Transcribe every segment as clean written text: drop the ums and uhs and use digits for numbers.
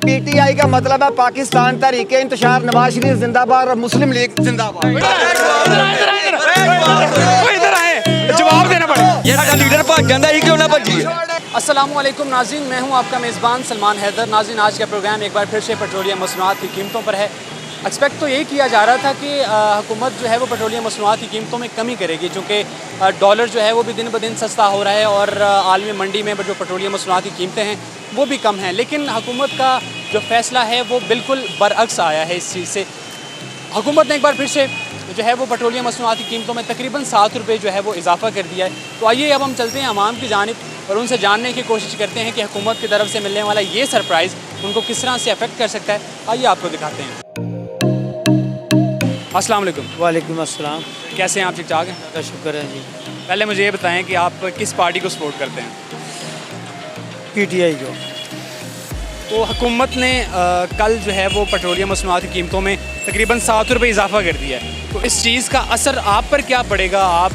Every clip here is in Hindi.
PTI का मतलब है पाकिस्तान तहरीक इंतशार नवाज शरीफ जिंदाबाद और मुस्लिम लीग जिंदाबाद। इधर आए, जवाब देना पड़ेगा। लीडर भाग जाता ही क्यों ना भजी। अस्सलामुअलैकुम नाज़रीन, मैं हूं आपका मेज़बान सलमान हैदर। नाज़रीन, आज का प्रोग्राम एक बार फिर से पेट्रोलियम मसनूआत की कीमतों पर है। एक्सपेक्ट तो यही किया जा रहा था कि हुकूमत जो है वो पेट्रोलियम मसनूआत की कीमतों में कमी करेगी, चूँकि डॉलर जो है वो भी दिन ब दिन सस्ता हो रहा है और आलमी मंडी में जो पेट्रोलियम मसनूआत की कीमतें हैं वो भी कम हैं। लेकिन हुकूमत का जो फ़ैसला है वो बिल्कुल बरअक्स आया है। इस चीज़ से हुकूमत ने एक बार फिर से जो है वो पेट्रोलियम मसनूआत की कीमतों में तकरीबन 7 रुपये जो है वो इजाफा कर दिया है। तो आइए अब हम चलते हैं अवाम की जानिब और उनसे जानने की कोशिश करते हैं कि हुकूमत की तरफ से मिलने वाला ये सरप्राइज़ उनको किस तरह से अफेक्ट कर सकता है। आइए आपको दिखाते हैं। अस्सलाम वालेकुम। वालेकुम अस्सलाम। कैसे हैं आप? ठीक ठाक हैं? का शुक्र है जी। पहले मुझे ये बताएं कि आप किस पार्टी को सपोर्ट करते हैं? PTI को। तो हुकूमत ने कल जो है वो पेट्रोलियम मसनूआत की कीमतों में तकरीबन 7 रुपये इजाफा कर दिया है। तो इस चीज़ का असर आप पर क्या पड़ेगा? आप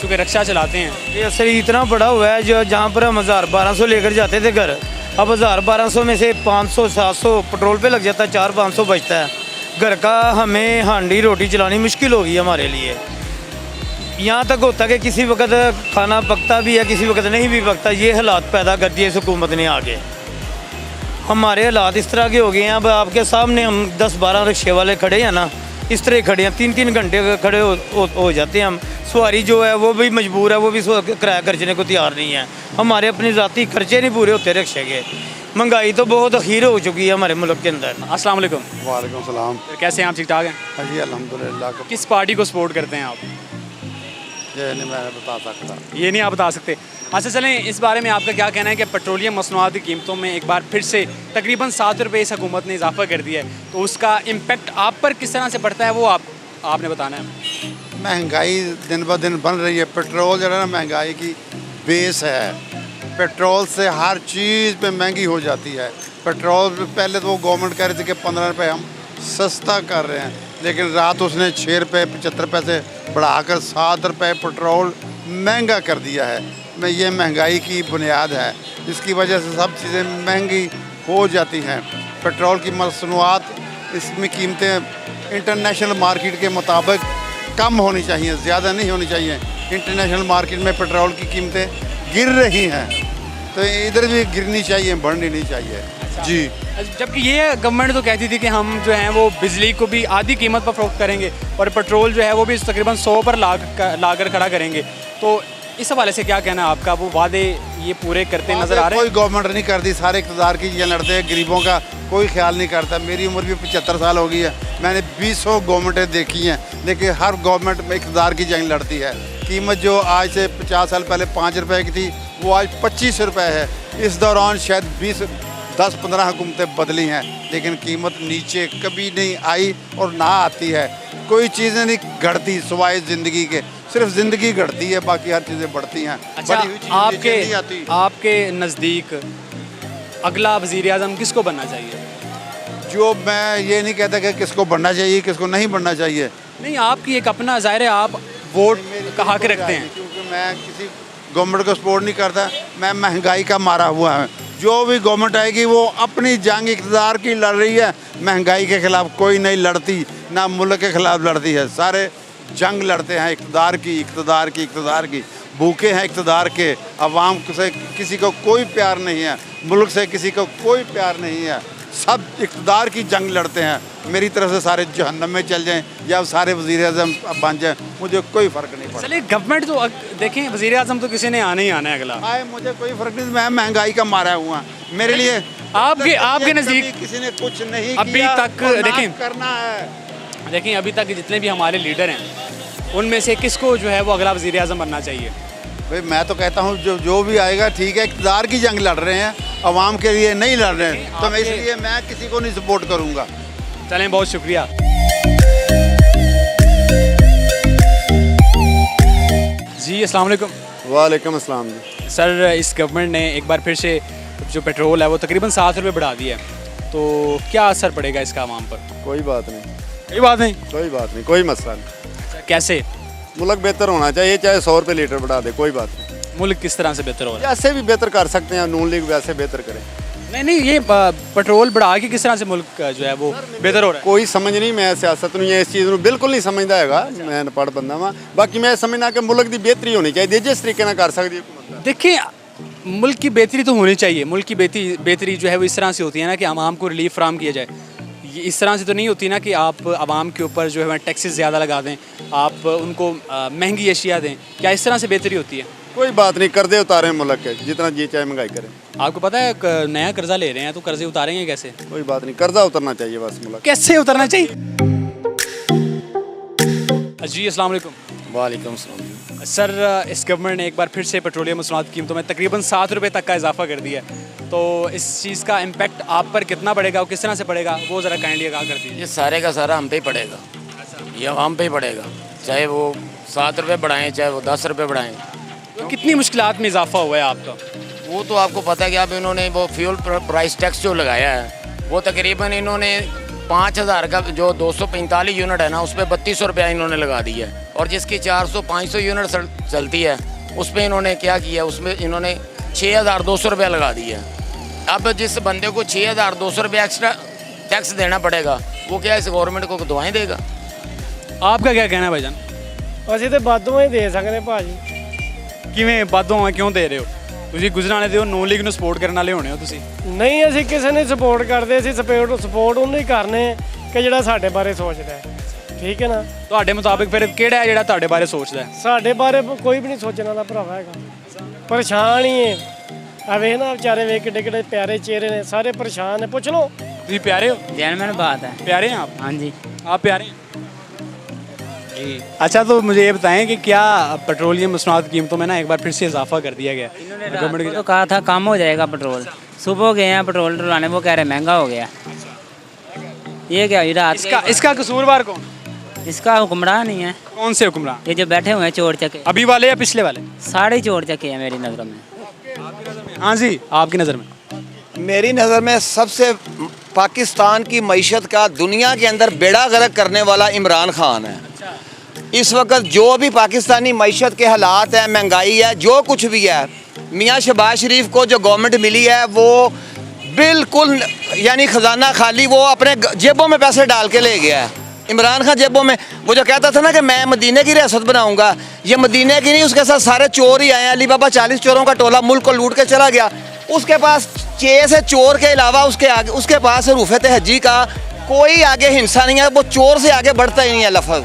चूँकि रिक्शा चलाते हैं। ये असर इतना बड़ा हुआ है जो जहाँ पर हम 1000-1200 लेकर जाते थे घर, अब 1000-1200 में से 500-700 पेट्रोल पे लग जाता है, 400-500 बचता है। घर का हमें हांडी रोटी चलानी मुश्किल होगी हमारे लिए। यहाँ तक होता है कि किसी वक्त खाना पकता भी है, किसी वक्त नहीं भी पकता। ये हालात पैदा कर दिए इस हुकूमत ने आगे। हमारे हालात इस तरह के हो गए हैं। अब आपके सामने हम 10-12 रिक्शे वाले खड़े हैं ना, इस तरह खड़े हैं, 3-3 घंटे खड़े हो जाते हैं हम। सवारी जो है वो भी मजबूर है, वो भी किराया खर्चने को तैयार नहीं है। हमारे अपने ज़ाती खर्चे नहीं पूरे होते रिक्शे के। महंगाई तो बहुत अखीर हो चुकी है हमारे मुल्क के अंदर। अस्सलाम वालेकुम। वालेकुम सलाम। कैसे हैं आप? ठीक ठाक हैं? हाँ जी अल्हम्दुलिल्लाह। किस पार्टी को सपोर्ट करते हैं आप? ये नहीं मैं बता सकता। ये नहीं आप बता सकते? अच्छा चलें, इस बारे में आपका क्या कहना है कि पेट्रोलियम मसनूआत की कीमतों में एक बार फिर से तकरीबन 7 रुपये इस हुकूमत ने इजाफा कर दिया है, तो उसका इम्पेक्ट आप पर किस तरह से पड़ता है वो आपने बताना है। महंगाई दिन ब दिन बन रही है। पेट्रोल जो है ना महंगाई की बेस है। पेट्रोल से हर चीज़ पे महंगी हो जाती है। पेट्रोल पहले तो वो गवर्नमेंट कह रही थी कि 15 रुपये हम सस्ता कर रहे हैं, लेकिन रात उसने 6 रुपये 75 पैसे बढ़ाकर 7 रुपये पेट्रोल महंगा कर दिया है। मैं ये महंगाई की बुनियाद है, इसकी वजह से सब चीज़ें महंगी हो जाती हैं। पेट्रोल की मसनूआत इसमें कीमतें इंटरनेशनल मार्केट के मुताबिक कम होनी चाहिए, ज़्यादा नहीं होनी चाहिए। इंटरनेशनल मार्केट में पेट्रोल की कीमतें गिर रही हैं, तो इधर भी गिरनी चाहिए, बढ़नी नहीं चाहिए। जी, जबकि ये गवर्नमेंट तो कहती थी कि हम जो हैं वो बिजली को भी आधी कीमत पर फ़रोख्त करेंगे और पेट्रोल जो है वो भी तकरीबन 100 पर लाकर खड़ा करेंगे। तो इस हवाले से क्या कहना है आपका? वो वादे ये पूरे करते नज़र आ रहे हैं? कोई गवर्नमेंट नहीं करती, सारे इक़्तिदार की चीज़ें लड़ते हैं, गरीबों का कोई ख्याल नहीं करता। मेरी उम्र भी 75 साल हो गई है, मैंने 200 गवर्नमेंटें देखी हैं, लेकिन हर गवर्नमेंट में इक़्तिदार की जंग लड़ती है। कीमत जो आज से 50 साल पहले 5 रुपये की थी वो आज 25 रुपये है। इस दौरान शायद 10-15 हुकूमतें बदली हैं, लेकिन कीमत नीचे कभी नहीं आई और ना आती है। कोई चीज़ें नहीं घटती सिवाय ज़िंदगी के, सिर्फ ज़िंदगी घटती है, बाकी हर चीज़ें बढ़ती हैं। अच्छा, आपके नज़दीक अगला वज़ीर आज़म किसको बनना चाहिए? जो मैं ये नहीं कहता कि किसको बनना चाहिए किसको नहीं बनना चाहिए। नहीं, आपकी एक अपना ज़ाहिर है, आप वोट कहा के रखते हैं। क्योंकि मैं किसी गवर्नमेंट को सपोर्ट नहीं करता, मैं महंगाई का मारा हुआ है। जो भी गवर्नमेंट आएगी वो अपनी जंग इक़्तिदार की लड़ रही है। महंगाई के ख़िलाफ़ कोई नहीं लड़ती, ना मुल्क के ख़िलाफ़ लड़ती है। सारे जंग लड़ते हैं इक़्तिदार की। भूखे हैं इक़्तिदार के। अवाम से किसी को कोई प्यार नहीं है, मुल्क से किसी को कोई प्यार नहीं है। सब इक़्तिदार की जंग लड़ते हैं। मेरी तरफ से सारे जहन्नम में चल जाएं या सारे वज़ीर आज़म बन जाएं, मुझे कोई फ़र्क नहीं पड़ता। चलिए, गवर्नमेंट तो देखें, वज़ीर आज़म तो किसी ने आना ही आना है अगला। आए मुझे कोई फ़र्क नहीं, मैं महंगाई का मारा हुआ मेरे लिए। आपके नज़दीक किसी ने कुछ नहीं अभी तक देखें करना है। देखें अभी तक जितने भी हमारे लीडर हैं उनमें से किसको जो है वो अगला वज़ीर आज़म बनना चाहिए? भाई मैं तो कहता हूँ जो भी आएगा ठीक है। इक़्तिदार की जंग लड़ रहे हैं, अवाम के लिए नहीं लड़ रहे हैं, तो मैं इसलिए मैं किसी को नहीं सपोर्ट करूँगा। चलें, बहुत शुक्रिया। जी अस्सलाम वालेकुम। वालेकुम अस्सलाम जी। सर, इस गवर्नमेंट ने एक बार फिर से जो पेट्रोल है वो तकरीबन 7 रुपये बढ़ा दिया है, तो क्या असर पड़ेगा इसका आवाम पर? कोई बात नहीं, कोई मसला नहीं। अच्छा, कैसे? मुल्क बेहतर होना चाहिए, चाहे 100 रुपये लीटर बढ़ा दे, कोई बात नहीं। मुल्क किस तरह से बेहतर हो रहा है? जैसे भी बेहतर कर सकते हैं, नून लीग वैसे बेहतर करें। नहीं नहीं, ये पेट्रोल बढ़ा के किस तरह से मुल्क जो है वो बेहतर हो रहा है? कोई समझ नहीं, मैं सियासत ਨੂੰ ਇਸ ਚੀਜ਼ ਨੂੰ ਬਿਲਕੁਲ ਨਹੀਂ ਸਮਝਦਾ ਹੈਗਾ। ਮੈਂ ਅਨਪੜ੍ਹ ਬੰਦਾ ਵਾਂ। ਬਾਕੀ ਮੈਂ ਸਮਝਦਾ ਕਿ ਮੁਲਕ ਦੀ ਬਿਹਤਰੀ ਹੋਣੀ ਚਾਹੀਦੀ, ਜਿਸ ਤਰੀਕੇ ਨਾਲ ਕਰ ਸਕਦੀ ਹੈ हुकूमत। देखिए, मुल्क की बेहतरी तो होनी चाहिए। मुल्क की बेहतरी जो है वो इस तरह से होती है ना कि आवाम को रिलीफ फराम किया जाए। ये इस तरह से तो नहीं होती ना कि आप आवाम के ऊपर जो है टैक्सेस ज़्यादा लगा दें, आप उनको महंगी अशिया दें। क्या इस तरह से बेहतरी होती है? कोई बात नहीं, कर्जे उतारें मुल्क के, जितना जी चाहे महंगाई करें। आपको पता है नया कर्जा ले रहे हैं तो कर्जे उतारेंगे कैसे? कोई बात नहीं, कर्जा उतरना चाहिए बस मुल्क। कैसे उतरना चाहिए? जी अस्सलाम वालेकुम। वालेकुम सलाम। सर, इस गवर्नमेंट ने एक बार फिर से पेट्रोलियम मसनूआत कीमतों में तकरीबन 7 रुपये तक का इजाफा कर दिया है, तो इस चीज़ का इम्पैक्ट आप पर कितना पड़ेगा और किस तरह से पड़ेगा वो ज़रा काइंडली आगाह कर दीजिए। ये सारे का सारा हम पे ही पड़ेगा, ये आवाम पे ही पड़ेगा, चाहे वो 7 रुपये बढ़ाएं चाहे वो 10 रुपये बढ़ाएं। तो कितनी मुश्किलात में इजाफा हुआ है आपका? वो तो आपको पता है कि अब इन्होंने वो फ्यूल प्राइस टैक्स जो लगाया है वो तकरीबन इन्होंने 5000 का जो 245 यूनिट है ना उस पर 3200 रुपया इन्होंने लगा दिया है, और जिसकी 400-500 यूनिट चलती है उस पर इन्होंने क्या किया, उसमें इन्होंने 6200 रुपया लगा दिया है। अब जिस बंदे को 6200 रुपया एक्स्ट्रा टैक्स देना पड़ेगा वो क्या इस गवर्नमेंट को दुआएं देगा? आपका क्या कहना है भाईजान? ਅਸੀਂ ਤੇ ਬਾਦੋਂ ਹੀ ਦੇ ਸਕਦੇ ਭਾਜੀ। ਕਿਵੇਂ ਬਾਦੋਂ ਆ ਕਿਉਂ ਦੇ ਰਹੇ ਹੋ? ਤੁਸੀਂ ਗੁਜਰਾਣੇ ਦੇ ਹੋ, ਨੋ ਲੀਗ ਨੂੰ ਸਪੋਰਟ ਕਰਨ ਵਾਲੇ ਹੋਣੇ ਹੋ ਤੁਸੀਂ। ਨਹੀਂ ਅਸੀਂ ਕਿਸੇ ਨੇ ਸਪੋਰਟ ਕਰਦੇ, ਅਸੀਂ ਸਪੋਰਟ ਉਹਨੂੰ ਹੀ ਕਰਨੇ ਕਿ ਜਿਹੜਾ ਸਾਡੇ ਬਾਰੇ ਸੋਚਦਾ ਹੈ, ਠੀਕ ਹੈ ਨਾ। ਤੁਹਾਡੇ ਮੁਤਾਬਿਕ ਫਿਰ ਕਿਹੜਾ ਹੈ ਜਿਹੜਾ ਤੁਹਾਡੇ ਬਾਰੇ ਸੋਚਦਾ ਹੈ? ਸਾਡੇ ਬਾਰੇ ਕੋਈ ਵੀ ਨਹੀਂ ਸੋਚਣ ਵਾਲਾ ਭਰਾਵਾ ਹੈਗਾ, ਪਰੇਸ਼ਾਨ ਹੀ ਹੈ। ਆ ਵੇਖ ਨਾ ਵਿਚਾਰੇ ਵੇਖ ਕਿੱਡੇ ਕਿੱਡੇ ਪਿਆਰੇ ਚਿਹਰੇ ਨੇ, ਸਾਰੇ ਪਰੇਸ਼ਾਨ ਨੇ, ਪੁੱਛ ਲਓ। ਤੁਸੀਂ ਪਿਆਰੇ ਹੋ? जेन्युइन बात है। प्यारे हैं आप? हाँ जी। आप प्यारे हैं? जी। अच्छा, तो मुझे ये बताएं कि क्या पेट्रोलियम मसनूआत कीमतों में ना एक बार फिर से इजाफा कर दिया गया? गवर्नमेंट ने तो कहा था कम हो जाएगा पेट्रोल, सुबह गए हैं पेट्रोल डलवाने, वो कह रहे महंगा हो गया। ये क्या हुई रात? इसका कसूरवार कौन? इसका हुक्मरान नहीं है। कौन से हुक्मरान? ये जो बैठे हुए हैं चोर चके, अभी वाले या पिछले वाले? सारे ही चोर चके हैं मेरी नज़र में। हाँ जी, आपकी नज़र में? मेरी नज़र में सबसे पाकिस्तान की मईशत का दुनिया के अंदर बेड़ा गर्क करने वाला इमरान खान है। इस वक्त जो भी पाकिस्तानी मईशत के हालात हैं, महंगाई है, जो कुछ भी है, मियाँ शहबाज शरीफ को जो गवर्नमेंट मिली है वो बिल्कुल यानी ख़जाना खाली, वो अपने जेबों में पैसे डाल के ले गया है। इमरान खान जेबों में, वो जो कहता था ना कि मैं मदीने की रियासत बनाऊंगा, ये मदीने की नहीं, उसके साथ सारे चोर ही आए हैं। अली बाबा 40 चोरों का टोला मुल्क को लूट के चला गया। उसके पास 6 से चोर के अलावा उसके पास रूफ़े तहज्जी का कोई आगे हिंसा नहीं है, वो चोर से आगे बढ़ता ही नहीं है लफ्ज़।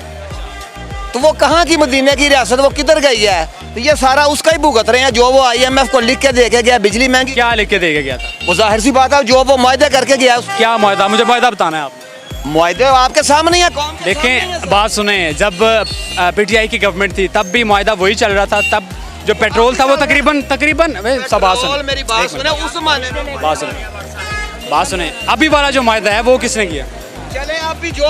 तो वो कहाँ की मदीने की रियासत, वो किधर गई है? तो ये सारा उसका ही भुगत रहे हैं जो वो IMF को लिख के दे के गया, बिजली महंगी। क्या लिख के दे के गया था? वो जाहिर सी बात है जो वो मुआहदे करके गया। क्या मुआहदा? मुझे मुआहदा बताना है आप। मुआहदे आपके सामने है, कौन के सामने है? देखें, बात सुने, जब PTI की गवर्नमेंट थी तब भी मुआहदा वही चल रहा था। तब जो पेट्रोल था वो तकरीबन सब बात सुने, मेरी बात सुने, उस जमाने में बात सुने, अभी वाला जो मुआहदा है वो किसने किया? चले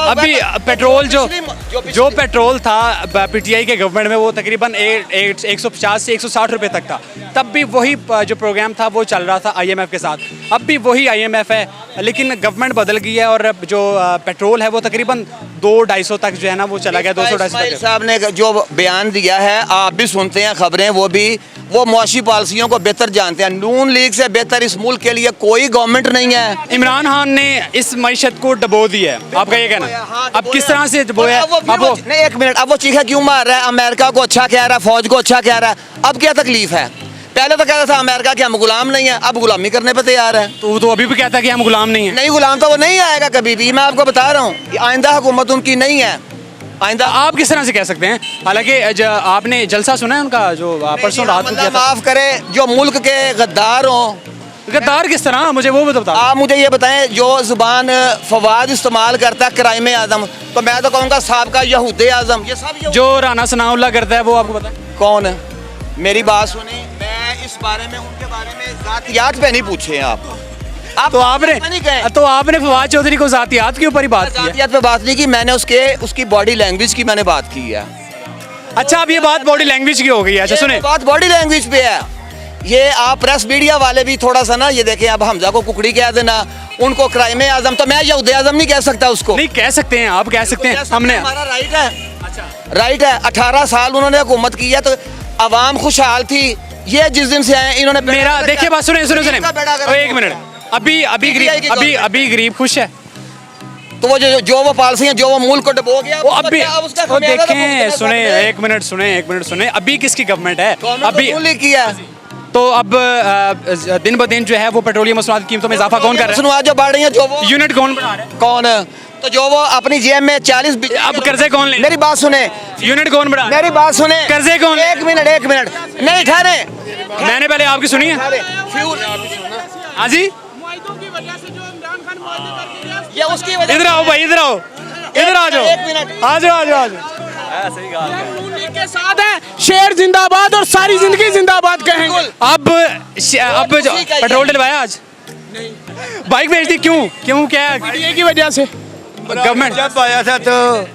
अभी पेट्रोल जो पेट्रोल था PTI के गवर्नमेंट में वो तकरीबन 150 से 160 रुपए तक था। तब भी वही जो प्रोग्राम था वो चल रहा था IMF के साथ। अब भी वही IMF है, लेकिन गवर्नमेंट बदल गई है और जो पेट्रोल है वो तकरीबन 200-250 तक जो है ना वो चला गया। 200-250 तक साहब ने जो बयान दिया है, आप भी सुनते हैं खबरें, वो मुआशी पॉलिसियों को बेहतर जानते हैं। नून लीग से बेहतर इस मुल्क के लिए कोई गवर्नमेंट नहीं है। इमरान खान ने इस मईशत को डबो दिया है, आपका ये कहना? अब किस तरह से डबोया? नहीं, एक मिनट, अब वो चीखा क्यों मार रहा है? अमेरिका को अच्छा कह रहा है, फौज को अच्छा कह रहा है, अब क्या तकलीफ है? पहले तो कहता था अमेरिका के हम गुलाम नहीं है, अब गुलामी करने पर तैयार है। तो अभी भी कहता है कि हम गुलाम नहीं है। नहीं, गुलाम तो वो नहीं आएगा कभी भी, मैं आपको बता रहा हूँ। आइंदा हुकूमत उनकी नहीं है, आइंदा। आप किस तरह से कह सकते हैं? हालांकि आपने जलसा सुना है उनका जो परसों रात को किया था? माफ करे, जो मुल्क के गद्दार हों। गद्दार किस तरह? मुझे वो भी बताओ। आप मुझे ये बताएं, जो जुबान फवाद इस्तेमाल करता है क्राइम आजम, तो मैं तो कहूँगा साहब का यहूदे आजम, ये सब जो राना सनाउल्लाह करता है वो आपको पता है कौन है? मेरी बात सुने, मैं इस बारे में उनके बारे में जातियात पे नहीं पूछे आप तो आपने फवाद चौधरी को जातियात के ऊपर ही बात की? जातियात पे बात नहीं की मैंने, उसकी बॉडी लैंग्वेज की मैंने बात की है। अच्छा, अब ये बात बॉडी लैंग्वेज की हो गई है। अच्छा सुने, बात बॉडी लैंग्वेज पे है। ये आप प्रेस मीडिया वाले भी थोड़ा सा ना ये देखें, अब हमजा को कुकड़ी कह देना, उनको क्राइम आजम, तो मैं यहूदे आजम नहीं कह सकता उसको। नहीं कह सकते हैं, आप कह सकते हैं, हमने, हमारा राइट है। अच्छा राइट है, 18 साल उन्होंने हुकूमत की है तो आवाम खुशहाल थी। ये जिस दिन से आए इन्होंने मेरा देखिए बात सुने, एक मिनट, अभी गरीब खुश है। तो वो जो वो पॉलिसियां जो वो मुल्क को डुबो गया वो अभी अब उसका वो खमियाजा तो देखें, भुगतना सुने है। एक मिनट सुने, अभी किसकी गवर्नमेंट है? अभी किया तो अब दिन ब दिन जो है वो पेट्रोलियम मसनूआत की कीमतों में इजाफा कौन कर रहा मसनूआत जो बढ़ रही है जो वो है? यूनिट कौन बढ़ा रहा है? कौन तो जो वो अपनी जेब में 40 अब कर्जे कौन ले? मेरी बात सुने, यूनिट कौन बढ़ा रहा है? मेरी बात सुने, कर्जे कौन? एक मिनट नहीं ठहरे, मैंने पहले आपकी सुनी है। हाँ जी, ये उसकी वजह इधर आओ भाई, इधर आओ, इधर आ जाओ, एक मिनट। आ जाओ, आ जाओ, आ जाओ। के साथ है शेर जिंदाबाद और सारी जिंदगी जिंदाबाद कहेंगे। अब जो पेट्रोल डलवाया आज, बाइक बेच दी, क्यों क्या है? मीडिया की वजह से गवर्नमेंट जब आया था तो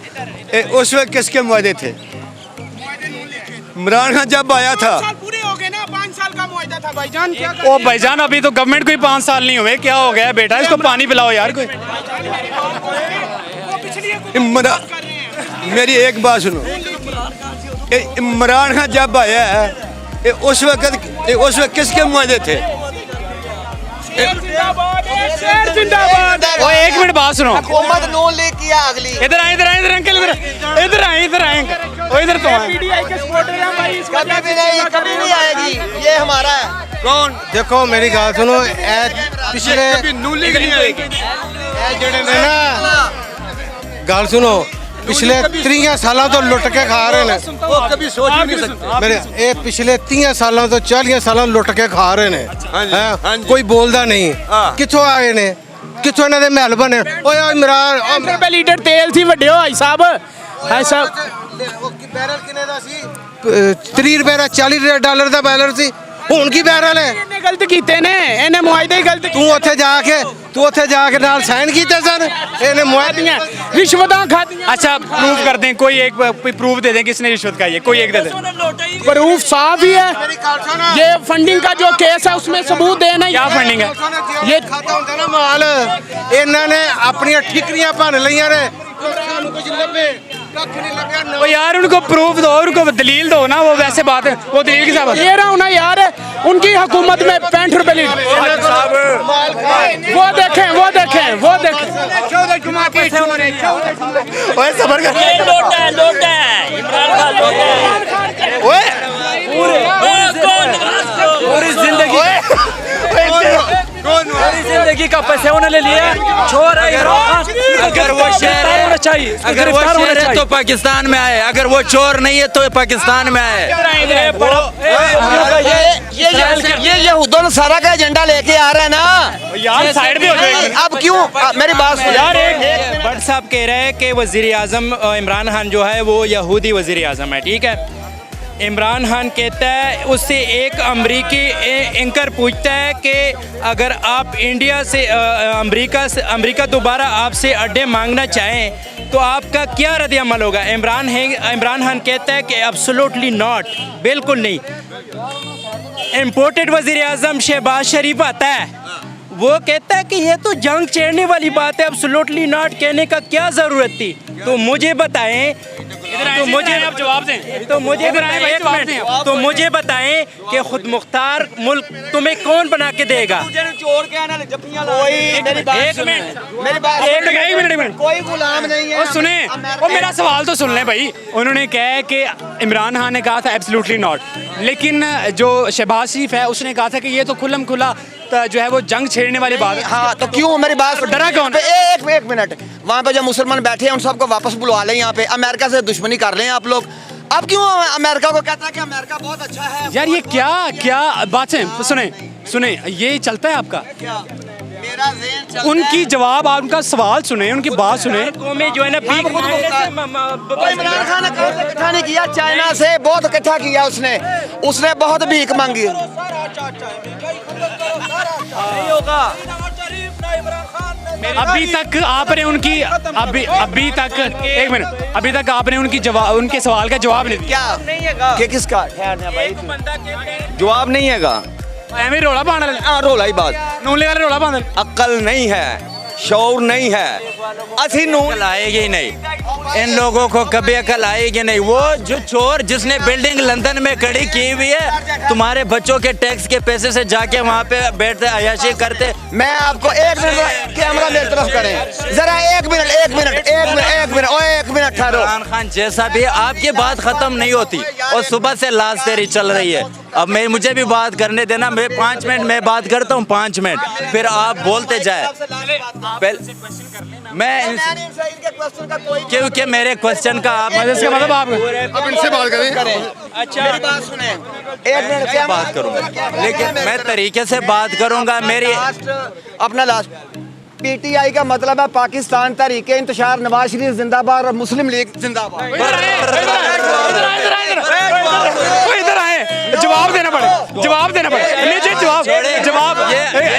उस वक्त किसके मुआदे थे? इमरान खान जब आया था पूरे हो गए ना, 5 साल का मुआहदा था भाईजान। क्या ओ भाईजान, अभी तो गवर्नमेंट को ही 5 साल नहीं हुए, क्या हो गया बेटा? इसको पानी पिलाओ यार कोई। मेरी एक बात सुनो, इमरान खान जब आया है उस वक्त किसके मुआदे थे? शेर जिंदाबाद। ओ एक मिनट बात सुनो, हुकूमत नून लीग किया अगली इधर आए अंकल, इधर आए ओ इधर तो आए। पीडीआई के सपोर्टर हैं भाई, इसका कभी नहीं आएगी, ये हमारा है। कौन? देखो मेरी गल सुनो, पिछले नून लीग नहीं आएगी। ਜਿਹੜੇ ਨੇ ਨਾ ਗੱਲ ਸੁਣੋ, ਪਿਛਲੇ 30 ਸਾਲਾਂ ਤੋਂ ਲੁੱਟ ਕੇ ਖਾ ਰਹੇ ਨੇ। वो कभी सोच भी नहीं सकते। ਮੇਰੇ ਇਹ ਪਿਛਲੇ 30 ਸਾਲਾਂ ਤੋਂ 40 ਸਾਲਾਂ ਲੁੱਟ ਕੇ ਖਾ ਰਹੇ ਨੇ। ਹੈਂ? ਕੋਈ ਬੋਲਦਾ ਨਹੀਂ। ਕਿੱਥੋਂ ਆਏ ਨੇ? ਕਿੱਥੋਂ ਇਹਨਾਂ ਦੇ ਮਹਿਲ ਬਣੇ? ਓਏ ਇਮਰਾਨ 5 ਰੁਪਏ ਲੀਟਰ ਤੇਲ ਸੀ ਵੱਡੇ ਭਾਈ ਸਾਹਿਬ। ਭਾਈ ਸਾਹਿਬ ਬੈਰਲ ਕਿੰਨੇ ਦਾ ਸੀ? 30 ਰੁਪਏ ਦਾ, 40 ਡਾਲਰ ਦਾ ਬੈਰਲ ਸੀ। ਹੁਣ ਕੀ ਬੈਰਲ ਹੈ? ਇਹਨੇ ਗਲਤ ਕੀਤੇ ਨੇ, ਇਹਨੇ ਮੁਆਹਦੇ ਹੀ ਗਲਤ ਤੂੰ ਉੱਥੇ ਜਾ ਕੇ ਨਾਲ ਸਾਈਨ ਕੀਤੇ ਸਨ। ਇਹਨੇ ਮੁਆਹਦੀਆਂ रिश्वतां खादियां। अच्छा प्रूफ कर दें, कोई प्रूफ दे दें किसने रिश्वत खाई है, कोई एक दे दें। प्रूफ साफ ही है, ये फंडिंग का जो केस है उसमें सबूत देना। क्या फंडिंग है? ਇਹ ਖਾਤਾ ਹੁੰਦਾ ਨਾ ਮਾਲ, ਇਹਨਾਂ ਨੇ ਆਪਣੀਆਂ ਠਿਕਰੀਆਂ ਭੰਨ ਲਈਆਂ ਨੇ। ਸਾਨੂੰ ਕੁਝ ਲੱਭੇ ਕੱਖ ਨਹੀਂ ਲੱਭਿਆ। ओ यार उनको प्रूफ दो, उनको दलील दो ना, वो वैसे बात है, वो दलील के साथ। ये रहा हूं ना यार, उनकी हुकूमत में 65 रुपए लीटर। वो देखें ओए सबर कर। लोटा है इमरान खान लोटा है। ओए पूरी जिंदगी पूरी जिंदगी का पैसे उन्होंने लिया, छोड़ है इमरान खान। अगर वो शेर होना है, चाहिए, अगर वो शेर है तो पाकिस्तान में आए, अगर वो चोर नहीं है तो पाकिस्तान में आए। ये यहूदों नसारा का एजेंडा लेके आ रहा है ना यार साइड में हो जाए। अब क्यों मेरी बात सुन यार एक भट्ट साहब कह रहे हैं कि वज़ीर आज़म इमरान खान जो है वो यहूदी वज़ीर आज़म है, ठीक है। इमरान खान कहता है, उससे एक अमरीकी एंकर पूछता है कि अगर आप इंडिया से अमरीका दोबारा आपसे अड्डे मांगना चाहें तो आपका क्या रद्द-ए-अमल होगा? इमरान खान कहता है कि एब्सोल्युटली नॉट, बिल्कुल नहीं। इम्पोर्टेड वज़ीर आज़म शहबाज शरीफ आता है, वो कहता है कि ये तो जंग छेड़ने वाली बात है, एब्सोल्युटली नॉट कहने का क्या ज़रूरत थी? तो मुझे बताएं, आप जवाब दें। तो मुझे बताएं कि खुद मुख्तार मुल्क तुम्हें कौन बना के देगा? एक मिनट कोई गुलाम नहीं है। और सुने, और मेरा सवाल तो सुन लें भाई। उन्होंने कहा है कि इमरान खान ने कहा था एब्सोल्युटली नॉट, लेकिन जो शहबाज शरीफ है उसने कहा था कि ये तो खुल्लम खुला जो है वो जंग छेड़ने वाली बात है। हाँ तो क्यों मेरी बात डरा कौन? एक मिनट, वहाँ पे जो मुसलमान बैठे हैं उन सबको वापस बुलवा लें यहाँ पे, अमेरिका से दुश्मनी कर लें आप लोग। अब क्यों अमेरिका को कहता है कि अमेरिका बहुत अच्छा है? यार ये क्या बात है? सुने ये चलता है आपका? मेरा ज़हन चलता है। उनकी जवाब, आप उनका सवाल सुने, उनकी बात सुने। में जो है ना इमरान खान ने कहाँ से इकट्ठा नहीं किया? चाइना से बहुत इकट्ठा किया उसने बहुत भीख मांगी। अभी तक आपने उनकी अभी तक एक मिनट, अभी तक आपने उनके सवाल का जवाब नहीं दिया। क्या कि किसका जवाब नहीं हैगा, एवं रोला पाना रोला ही बात। नूले वाले रोला पाना। अक्ल नहीं है, शौर नहीं है, असी नून लाएगी नहीं। इन लोगों को कभी अकल आएगी नहीं। वो जो चोर जिसने बिल्डिंग लंदन में खड़ी की हुई है, तुम्हारे बच्चों के टैक्स के पैसे से जाके वहाँ पे बैठते अयाशी करते। मैं आपको 1 मिनट कैमरा मेरी तरफ करें जरा, 1 मिनट ठहरो। इमरान खान जैसा भी, आपकी बात खत्म नहीं होती और सुबह से लाश तेरी चल रही है। अब मुझे भी बात करने देना, मैं 5 मिनट मैं बात करता हूँ, 5 मिनट, फिर आप बोलते जाए। मैं क्योंकि मेरे क्वेश्चन का आप मतलब आप इनसे बात करें। अच्छा मेरी बात सुने, 1 मिनट मैं बात करूंगा, लेकिन मैं तरीके से बात करूंगा। मेरी अपना लास्ट PTI का मतलब है पाकिस्तान तहरीक इंतशार नवाज शरीफ जिंदाबाद और मुस्लिम लीग जिंदाबाद। इधर आए, जवाब देना पड़े, जवाब देना पड़े, नीचे जवाब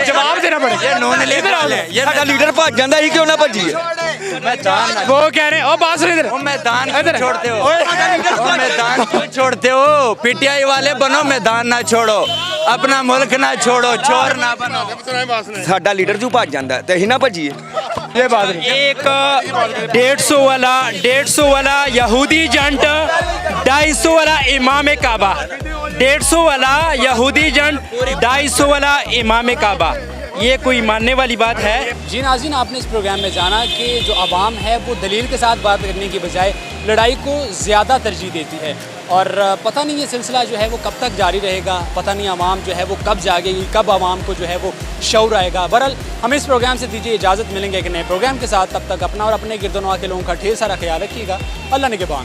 जवाब देना पड़े। ये नॉन लीडर वाले, ये ਸਾਡਾ ਲੀਡਰ ਭੱਜ ਜਾਂਦਾ ਹੀ ਕਿਉਂ ਨਾ ਭੱਜੀਏ। मैदान वो कह रहे हैं ओ बात सुन इधर, मैदान क्यों छोड़ते हो? मैदान क्यों छोड़ते हो? PTI वाले बनो, मैदान ना छोड़ो, अपना मुल्क ना छोड़ो, चोर ना बनो। ਸਾਡਾ ਲੀਡਰ ਜੂ ਭੱਜ ਜਾਂਦਾ ਤੇ ਅਸੀਂ ਨਾ ਭੱਜੀਏ। ये बात नहीं। एक 150 वाला यहूदी जंट, 250 वाला इमाम काबा, 150 वाला यहूदी जंट, 250 वाला इमाम काबा, ये कोई मानने वाली बात है? जी नाज़रीन, आपने इस प्रोग्राम में जाना कि जो आवाम है वो दलील के साथ बात करने की बजाय लड़ाई को ज़्यादा तरजीह देती है, और पता नहीं ये सिलसिला जो है वो कब तक जारी रहेगा, पता नहीं आवाम जो है वो कब जागेगी, कब आवाम को जो है वो शऊर आएगा। बहरहाल हमें इस प्रोग्राम से दीजिए इजाज़त, मिलेंगे एक नए प्रोग्राम के साथ। तब तक अपना और अपने गिरदोनवा के लोगों का ढेर सारा ख्याल रखिएगा। अल्लाह निगहबान।